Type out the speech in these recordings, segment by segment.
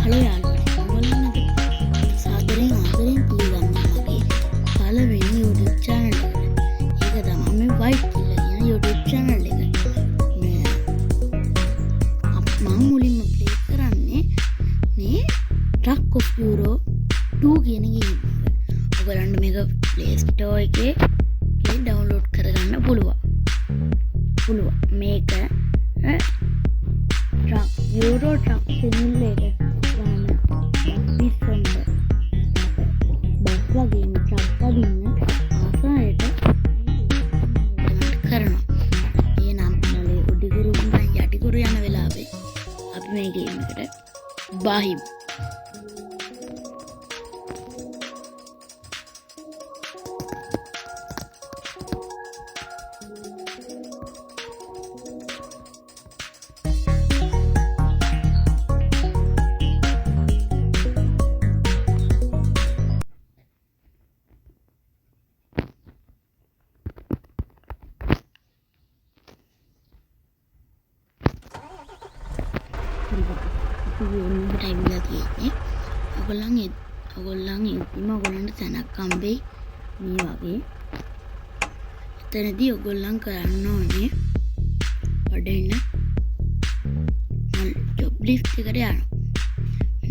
Hello යාළුවනේ, ඔයගොල්ලන්ට සාදරයෙන් ආදරයෙන් පිළිගන්නවා මගේ පළවෙනි YouTube channel එකට. ඒක තමයි මේ White Killer කියන YouTube channel එක. මම මුලින්ම play කරන්නේ මේ Truck of Euro 2 කියන game එක. ඔයගොල්ලන්ට මේක Play Store එකේ download කරගන්න පුළුවන්. මේක Euro Truck Simulator ගන්න බිස්සොන්ද බස් වගේම ට්‍රක් වදින්න ආසායට කරනවා. ඒ නම් මොලේ උඩිකුරු ඉඳන් යටිකුරු යන වෙලාවේ අපි මේ ගේම් එකට බහිමු. ටයිම්ලා තියෙන්නේ ඔයගොල්ලන් ඉතින් ඔයගොල්ලන්ට තැනක් හම්බෙයි මේ වගේ. එතනදී ඔයගොල්ලන් කරන්න ඕනේ වඩින්න ජොබ් ලිස්ට් එකට යනවා.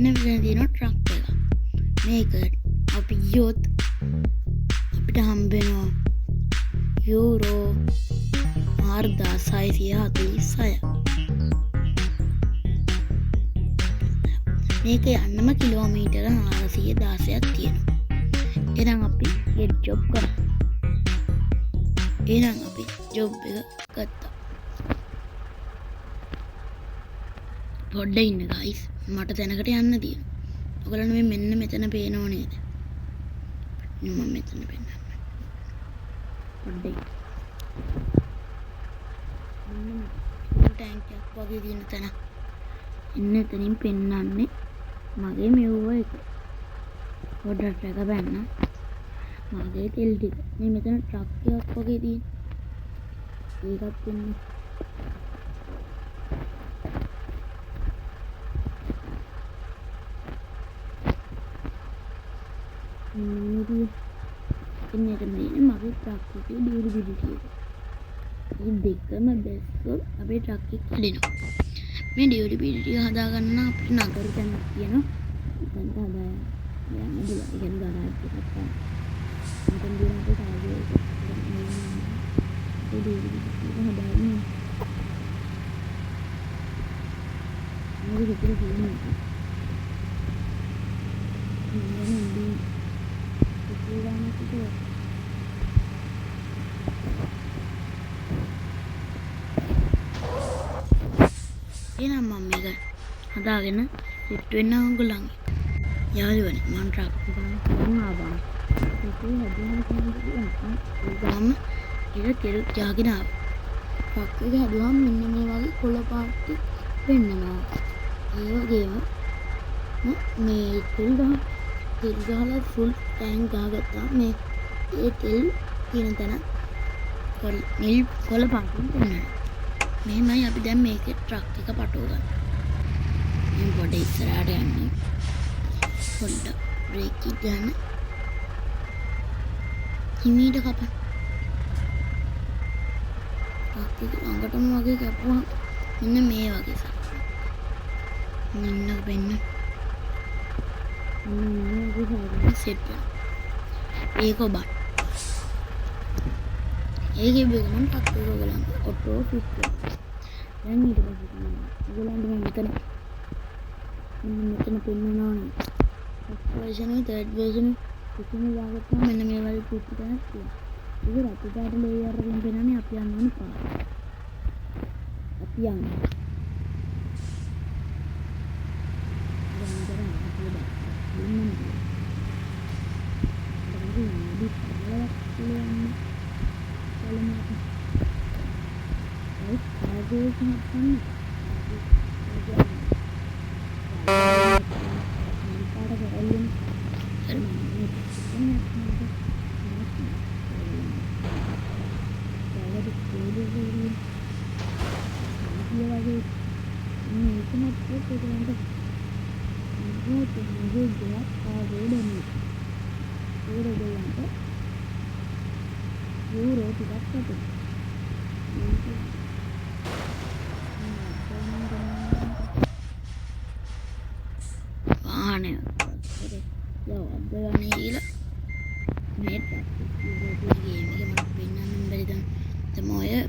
මෙන්න මෙතන තියෙන ට්‍රක් එක. මේක අපි ගියොත් අපිට හම්බ වෙනවා යූරෝ 4646. මේක යන්නම කිලෝමීටර 416ක් තියෙනවා. එහෙනම් අපි get job කරමු. එහෙනම් අපි job එක ගත්තා. පොඩ්ඩක් ඉන්න guys. මට තැනකට යන්න තියෙනවා. ඔයගොල්ලෝ මේ මෙන්න මෙතන පේනව නේද? මම මෙතන පෙන්නන්න. පොඩ්ඩක්. මෙන්න ටැංක් එකක් වගේ තියෙන තැන. ඉන්න එතනින් පෙන්නන්නේ මගේ මෙව්ව එක. පොඩ්ඩක් එක බැන්න. මගේ තෙල් ටික. මේ මෙතන ට්‍රක් එකක් වගේ තියෙන. ඒකත් පෙන්නන්න. ඉන්නේ තමයි මගේ ට්‍රක් එකේ ඩියුරබිලිටි එක. මේ දෙකම බැස්සොත් අපේ ට්‍රක් එක කඩෙනවා. මේ ඩියුරබිලිටි හදාගන්න අපිට නගර තැනක් තියෙනවා. එතනට හදාගන්න. යන්න දුවා. ඉගෙන ගාරාජ් එකක් ගන්න. මෙතන දින අපේ කාර්යය එක. ඒ ඩියුරබිලිටි හදාගන්න. මොකද විතර කියන්නේ. එහෙනම් මම මේක හදාගෙන සෙට් වෙන්න ඕගොල්ලන් යාළුවනේ මම ට්‍රක් එක ගන්න ආවා. ඒක හදන්න කියන්නේ ඒකම ඒක තෙල් ජාගෙන ආවා. ට්‍රක් එක හදුවම මෙන්න මේ වගේ කොළ පාට වෙන්නවා. ඒ වගේම මේ තෙල් ගහලා ෆුල් ටැංක් ගහගත්තා. මේ ඒ තෙල් තියෙන තැන නිල් කොළ පාටින් වෙනවා. මෙහෙමයි අපි දැන් මේකේ ට්‍රක් එක පටව ගන්න. මම පොඩ ඉස්සරහට යන්නේ. පොඩ්ඩක් බ්‍රේක් එක ගන්න. හිමීට කපන්න. ට්‍රක් එක ළඟටම වගේ කැපුවා. මෙන්න මේ වගේ සක්. මෙන්න වෙන්න. මෙන්න වගේ සෙට් වෙනවා. ඒක ඔබ. ඒකේ බෙගමන් ටක් එක ඔයගලන්ට ඔටෝ ෆිට කරනවා. දැන් ඊට පස්සේ තමයි ඔයගලන්ට මෙතන පෙන්නනවනේ. ෆස්ට් version එක third version කිසිම දාගත්තාම මෙන්න මේ වගේ ෆිට කරනවා තියෙනවා. ඒක රතුපාට ලේයර් එකෙන් පෙන්නන්නේ අපි යන්න ඕනේ පාට. අපි යන්නේ. itu juga kalau dan euro dengan euro tidak satu aneh jawab dengan gila net euro game එක මට පෙන්නන්න බැරි දැන් තමයි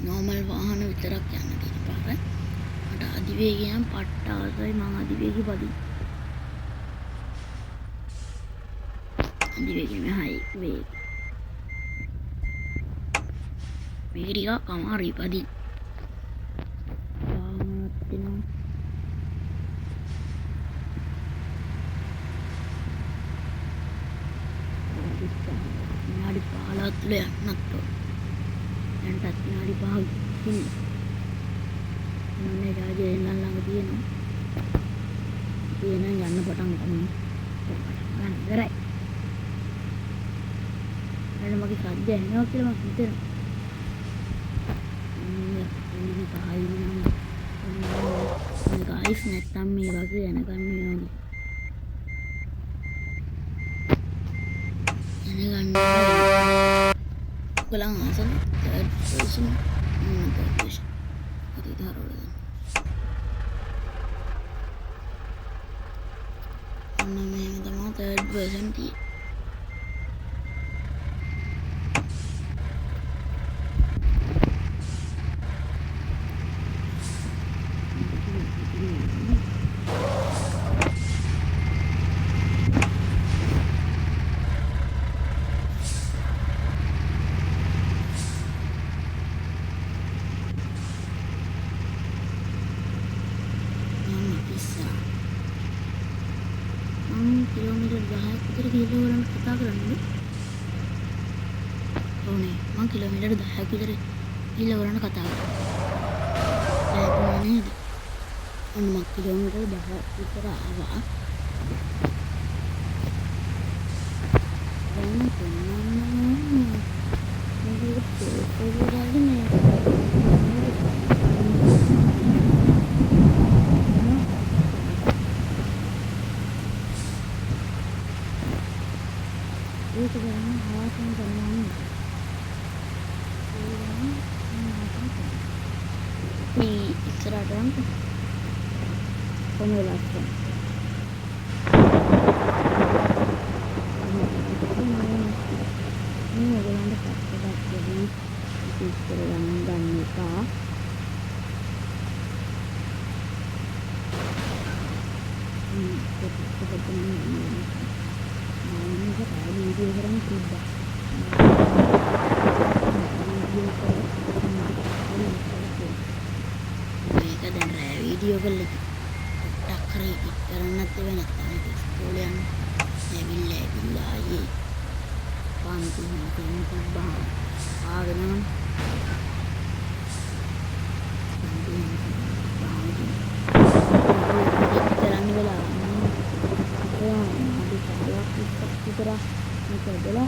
normal වාහන විතරක් යන්න තියෙන පාර මට අධිවේගය නම් පට්ට ආසයි මම අධිවේගي පදින්න අධිවේගය මේ හයි වේග මේක ටිකක් අමාරුයි පදින්න වාහනයක් තියෙනවා විනාඩි 15 තුළ යන්නත් ඕන දැන්ටත් විනාඩි 5ක් ඉන්න මන්නේ රාජ්‍ය එන්නන් ළඟ තියෙනවා තියෙන යන්න පටන් ගන්න ඉවරයි අන්න මගේ සද්ද ඇහෙනවා කියලා මම හිතනවා මේ පහයි නම් ගයිස් නැත්තම් මේ වගේ යනකම් ඕනේ Pulang asal third person itu taruh namanya minta mau third person di kilometer 10ක් විතර ගිහිල්ලා ඔයගලන්ට කතා කරන්නේ ඕනේ මම කිලෝමීටර් 10ක් විතර ගිහිල්ලා ඔයගලන්ට කතා කරා නේද ඔන්න මම කිලෝමීටර් 10ක් විතර ආවා දැන් itu sebenarnya hal yang terlalu di istirahat pemulasan ini adalah dekat jadi istirahat dan nikah seperti ini මේක වීඩියෝ කරන් තිබ්බා. මේක දැන් රෑ වීඩියෝ කරලා ටක් කරේ කරන්නත් වෙන්නේ නැත්නම් ඉස්කෝලේ යන්න ඇවිල්ලා ආයේ පාන්ති හිටින්න තිබ්බා. ආගෙන නම් කරන්න වෙලා Kita macam adalah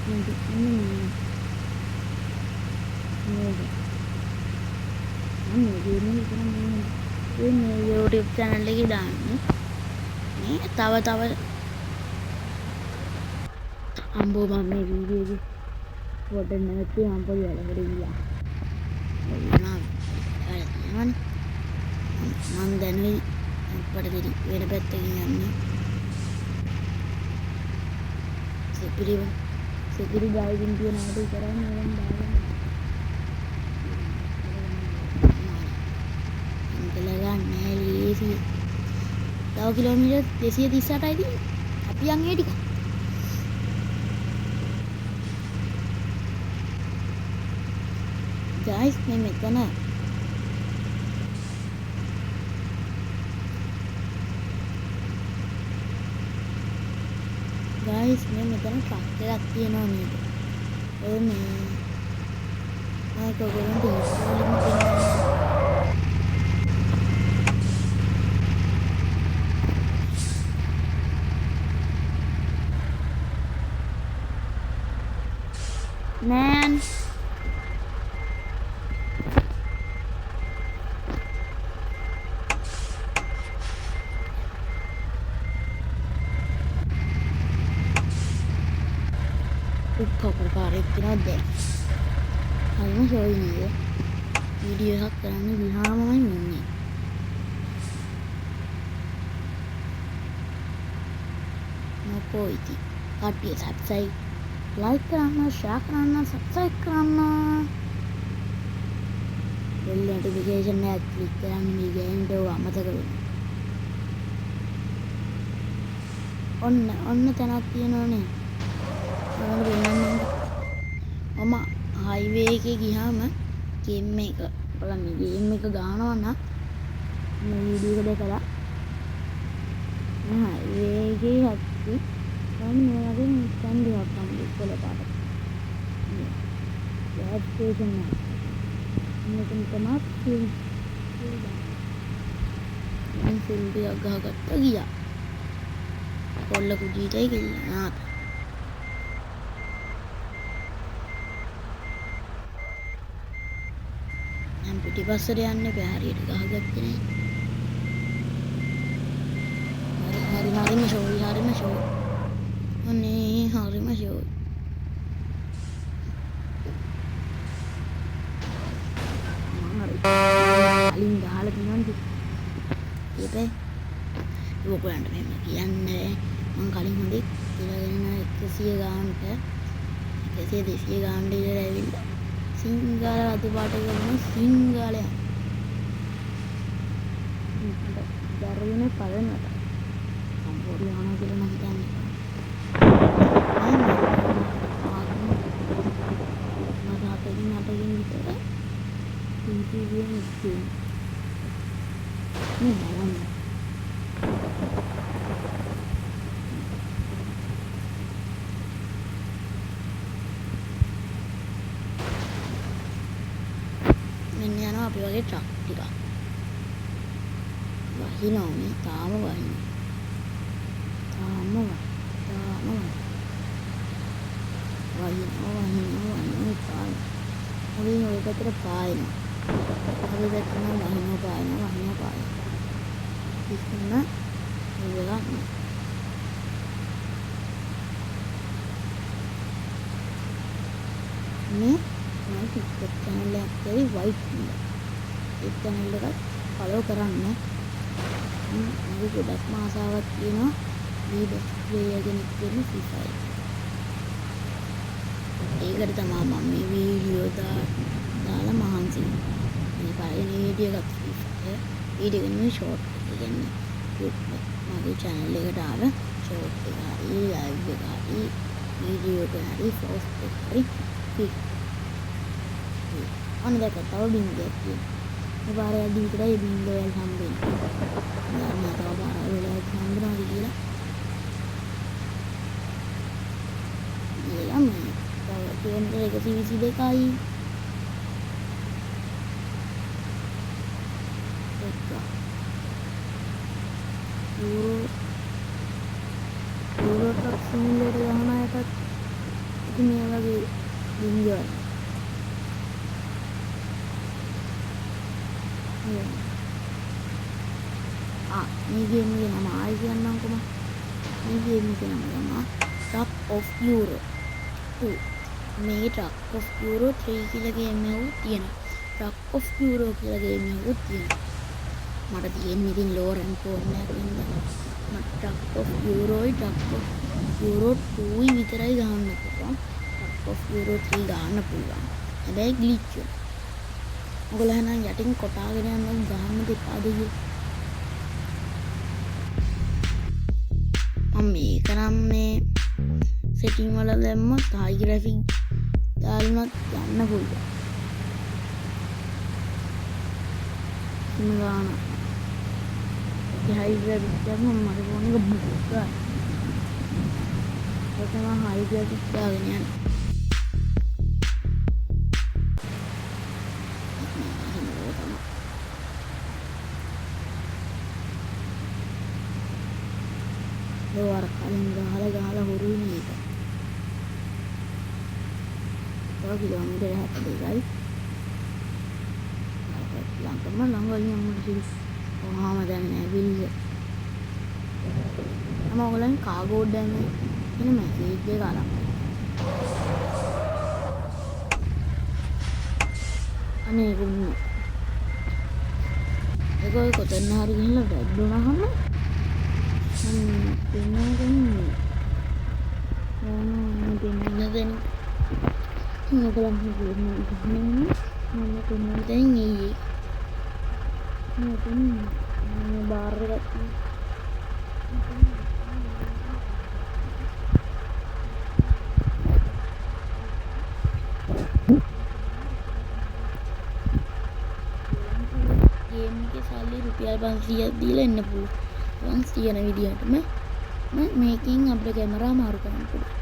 nanti ini YouTube channel lagi dah ni tawa ambo mami video ni buat nanti ambo dia lagi dia mana mana ni pada diri ada betul ni security driving dia nanti sekarang orang dalam kelagan neli sih tahu kilometer 238 ini tapi yang ini kan guys मैं मेरे ना guys मैं මෙතන truck එකක් තියෙනවා නේද ඔය මේ ආයක ගොඩක් man කකුකාරයෙක් කෙනෙක් දැන්. හරිම ෂෝයි නේද? වීඩියෝ එකක් කරන්න ගියාමයි මුන්නේ. මොකෝ ඉතින් කට්ටිය සබ්ස්ක්‍රයිබ් ලයික් කරන්න, ෂෙයා කරන්න, සබ්ස්ක්‍රයිබ් කරන්න. බෙල් නොටිෆිකේෂන් එක ක්ලික් කරන්න මේ ගේම්ට ඔය අමතක වෙනවා. ඔන්න තැනක් තියෙනවනේ. ඔයාලට වෙනන්නේ මම හයිවේ එකේ ගියාම ගේම් එක බලන්න ගේම් එක ගහනවා නම් මේ වීඩියෝ එක දැකලා හයිවේ එකේ හත්ති දැන් මේ වගේ ස්ටෑන්ඩ් එකක් තමයි ඉස්සෙල්ල පාට. ගෑස් ස්ටේෂන් එක. මෙතන තමයි ෆිල්ම් ටිකක් ගහගත්ත ගියා. කොල්ල කුජීටයි ගියා. නම් පිටිපස්සට යන්න බෑ හරියට ගහගත්තේ නෑ. හරිම ෂෝයි හරිම ෂෝයි. අනේ හරිම ෂෝයි. අලින් ගහලා තියෙනවනේ. ඒකේ ඔයගොල්ලන්ට මෙහෙම කියන්නේ මං කලින් හොඳේ ඉලගෙන 100 ගානට 100 200 ගානට ඉඳලා ඇවිල්ලා සිංගාල අතු පාට කරන සිංගාලයක්. දරුවනේ පලනට. සම්පූර්ණ යනවා කියලා නම් හිතන්නේ. මම හතකින් අටකින් විතර ඉන්ටර්වියු එකේ මේ බලන්න. මෙන්න යනවා අපි වගේ ට්‍රක් ටිකක්. වහිනවා මේ තාම වහිනවා. වහිනවා. අපි ඔය පැත්තට පායනවා. අපි දැක්කම වහිනවා පායනවා. ඉතින් ඒක මේ මම TikTok channel එකක් කරේ white නේද? ඒ channel එක follow කරන්න. මගේ ගොඩක්ම ආසාවක් තියෙනවා මේ best player කෙනෙක් වෙන්න FIFA එක. ඒකට තමයි මම මේ වීඩියෝ දාලා මහන්සි වෙන්නේ. මේ පළවෙනි වීඩියෝ එකත් FIFA එක. වීඩියෝ එක නෙමෙයි ෂෝට් එක. කියන්නේ මගේ channel එකට ආව ෂෝට් එක හරි live එක හරි වීඩියෝ එක හරි post එක හරි අන්න දැක්ක තව බින්දයක් තියෙනවා. මේ පාරේ යද්දි විතරයි බින්ද වල හම්බෙන්නේ. මම තව පාරවල් වල හම්බුනාද කියලා. ඊළඟ තව කිලෝමීටර් 122යි. යුරෝ ට්‍රක් සිමිලේටර් ගහන අයටත් ඉතින් මේ වගේ බින්දවල මේ ගේම් එකේ නම ආයි කියන්නම්කොම. මේ ගේම් එකේ නම තමයි Truck of Euro 2. මේ Truck of Euro 3 කියලා ගේම් එකක් තියෙනවා. Truck of Euro කියලා ගේම් එකක් තියෙනවා. මට තියෙන්නේ ඉතින් ලෝරන් ෆෝන් එකක් ඉඳලා මට Truck of Euro 2 විතරයි ගහන්න පුළුවන්. Truck of Euro 3 ගහන්න පුළුවන්. හැබැයි ග්ලිච් වෙනවා. ඔයගොල්ලෝ එහෙනම් යටින් කොටාගෙන යන්න ගහන්න දෙපාද කියලා. මම මේක නම් මේ සෙටින් වල දැම්මොත් හයි ග්‍රැෆික් දාලුනත් යන්න පුළුවන්. ඉමගාන හයි ග්‍රැෆික් දැම්මම මට ෆෝන් එක බුක් ගන්න. ඒක තමයි හයි ග්‍රැෆික් දාගෙන යන්නේ. අර කලින් ගහලා හොරුයි මේක. තව කිලෝමීටර් 72යි. ලංකම ළඟයි යන්න කිව්ස්. කොහොම දැන් ඇවිල්ල. මම ඔයගලන් කාගෝ දැන් එන මැසේජ් එක අරන්. අනේ ගුන්න ඒක ඔය කොතන හරි ගිහිල්ලා වැදුනහම පින්නගන්නේ පින්න දෙන්න ඔයගොල්ලන් හිතන්නේ මම කොහොමද දැන් ඊයේ මම බාර් ගත්තා ගේම් එකේ සල්ලි රුපියල් 500ක් දීලා එන්න පුළුවන් තියෙන විදිහටම මේකෙන් අපේ කැමරා මාරු කරන්න පුළුවන්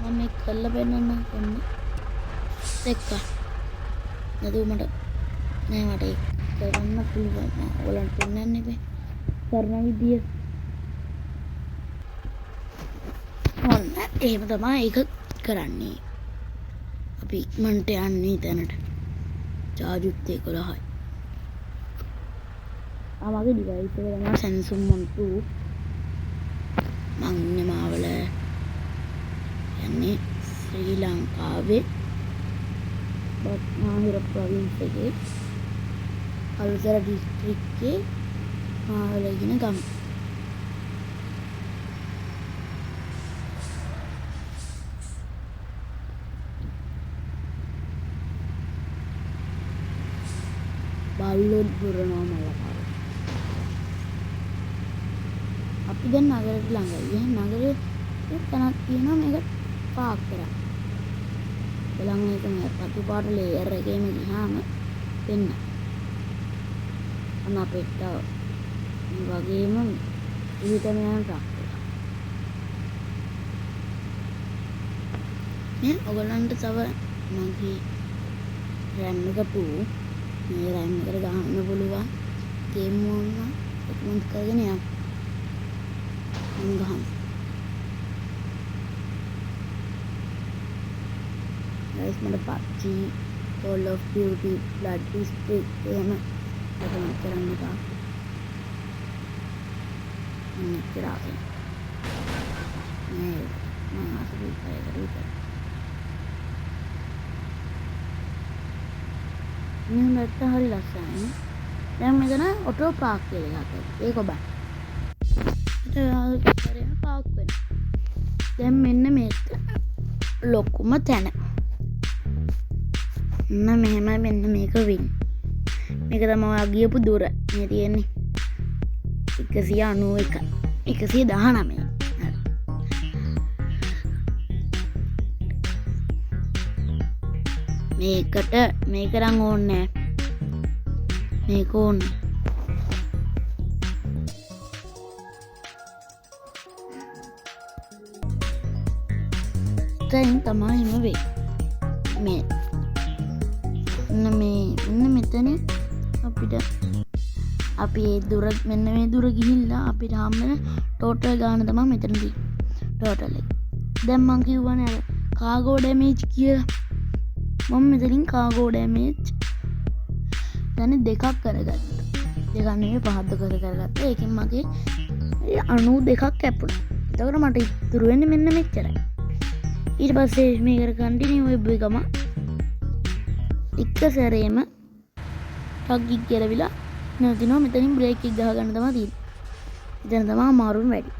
මම මේක කරලා පෙන්නන්නම් කොන්න දැක්කා නේද මට ඒක කරන්න පුළුවන් ඔයාලන්ට පෙන්නන්න එපේ කරන විදිය ඔන්න එහෙම තමයි ඒක කරන්නේ අපි ඉක්මනට යන්නේ දැනට චාර්ජුත් 11යි ආමගේ ඩිවයිස් එක තමයි Samsung Mon2 මම ඉන්නේ මාවල යන්නේ ශ්‍රී ලංකාවේ බත්නාහිර ප්‍රවින්ස් එකේ අලුතර දිස්ත්‍රික්කයේ මාවල කියන ගම බල්ලොත් පුරනවා මලපාර අපි දැන් නගරයට ළඟයි නගරේ තනක් තියෙනවා මේක පාක් කරා බලන්න එක මේ පතු පාට ලේයර් එකේම ගියාම වෙන්න අන්න අපිට මේ වගේම ඊටම යන ට්‍රක් මේ ඔයගලන්ට තව මගේ RAM එක 2 මේ RAM එකට ගහන්න පුළුවන් ගේම් ඕන මම කරගෙන යන්න ගහන්න guys මට PUBG Call of Duty Blood District එහෙම කරන්න එපා කරාගෙන මේ මම අසුබයි කරේ මෙන්නත් හරි ලස්සනයි දැන් මෙතන ඔටෝ පාක් කියලා එකක් ඒක ඔබ ඒක පාක් වෙනවා දැන් මෙන්න මේක ලොකුම තැන මෙහෙම මෙන්න මේක වෙන්නේ මේක තමයි ගියපු දුර මේ තියෙන්නේ 191 119 මේකට මේක නම් ඕනේ මේක ඕනේ දැන් තමයි එහෙම වෙයි මෙන්න මෙතන අපිට අපි ඒ දුර මෙන්න මේ දුර ගිහිල්ලා අපිට හම් වෙන ටෝටල් ගාන තමයි මෙතන තියෙන්නේ ටෝටල් එක දැන් මං කිව්වනේ අර කාගෝ ඩැමේජ් කියලා මම මෙතනින් කාගෝ ඩැමේජ් දැන් දෙකක් කරගත්තා දෙකක් නෙවෙයි පහක් කරගත්තා ඒකෙන් මගේ 92ක් කැපුණා එතකොට මට ඉතුරු වෙන්නේ මෙන්න මෙච්චරයි ඊට පස්සේ මේකට කන්ටිනියු වෙබ් එකම එක සැරේම ටග් එක ගැලවිලා නැතිනවා මෙතනින් බ්‍රේක් එක ගහ ගන්න තමයි තියෙන්නේ. එතන තමයි අමාරුම වැඩි.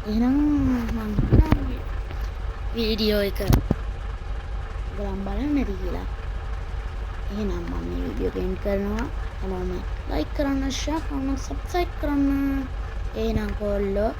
එහෙනම් මම වීඩියෝ එක ගලම් බලන්න නැති කියලා. එහෙනම් මම මේ වීඩියෝ එක එන්ඩ් කරනවා. තමම ලයික් කරන්න, ෂෙයා කරන්න, සබ්ස්ක්‍රයිබ් කරන්න. එහෙනම් කොල්ලෝ